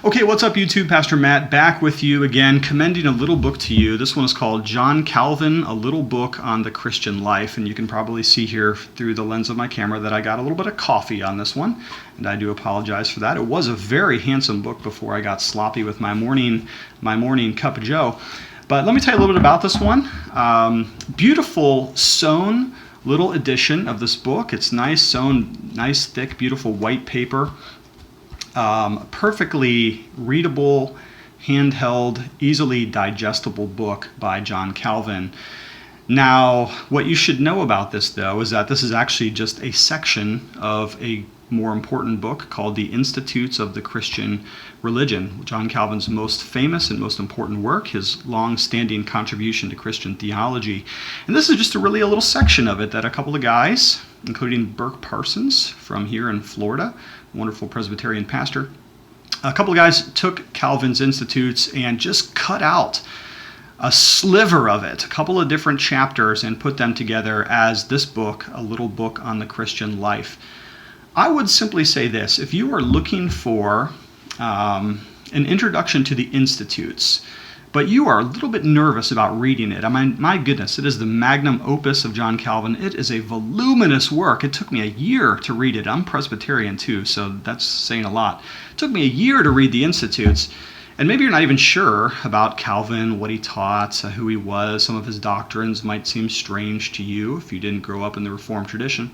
Okay, what's up YouTube? Pastor Matt back with you again, commending a little book to you. This one is called John Calvin, A Little Book on the Christian Life. And you can probably see here through the lens of my camera that I got a little bit of coffee on this one. And I do apologize for that. It was a very handsome book before I got sloppy with my morning cup of joe. But let me tell you a little bit about this one. Beautiful sewn little edition of this book. It's nice sewn, nice thick, beautiful white paper. Perfectly readable, handheld, easily digestible book by John Calvin. Now, what you should know about this, though, is that this is actually just a section of a more important book called The Institutes of the Christian Religion, John Calvin's most famous and most important work, his long-standing contribution to Christian theology. And this is just a little section of it that a couple of guys, including Burk Parsons from here in Florida, wonderful Presbyterian pastor, a couple of guys took Calvin's Institutes and just cut out a sliver of it, a couple of different chapters, and put them together as this book, A Little Book on the Christian Life. I would simply say this: if you are looking for an introduction to the Institutes, but you are a little bit nervous about reading it. I mean, my goodness, it is the magnum opus of John Calvin. It is a voluminous work. It took me a year to read it. I'm Presbyterian too, so that's saying a lot. It took me a year to read the Institutes. And maybe you're not even sure about Calvin, what he taught, who he was. Some of his doctrines might seem strange to you if you didn't grow up in the Reformed tradition.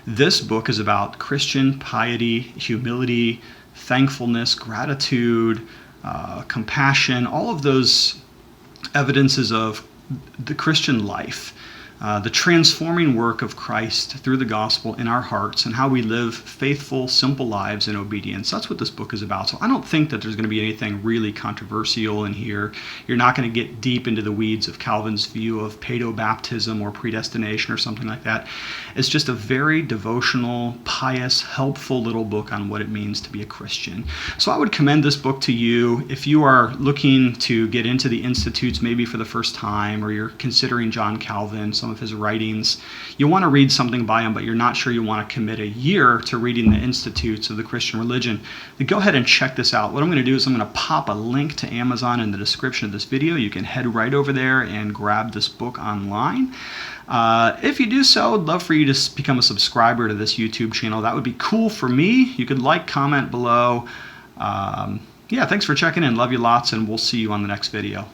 This book is about Christian piety, humility, thankfulness, gratitude, compassion, all of those evidences of the Christian life, the transforming work of Christ through the gospel in our hearts, and how we live faithful, simple lives in obedience. That's what this book is about. So I don't think that there's going to be anything really controversial in here. You're not going to get deep into the weeds of Calvin's view of paedobaptism or predestination or something like that. It's just a very devotional, pious, helpful little book on what it means to be a Christian. So I would commend this book to you if you are looking to get into the Institutes maybe for the first time, or you're considering John Calvin, some of his writings. You want to read something by him, but you're not sure you want to commit a year to reading the Institutes of the Christian Religion. Then go ahead and check this out. What I'm going to do is I'm going to pop a link to Amazon in the description of this video. You can head right over there and grab this book online. If you do so, I'd love for you to become a subscriber to this YouTube channel. That would be cool for me. You could like, comment below. Yeah, thanks for checking in. Love you lots, and we'll see you on the next video.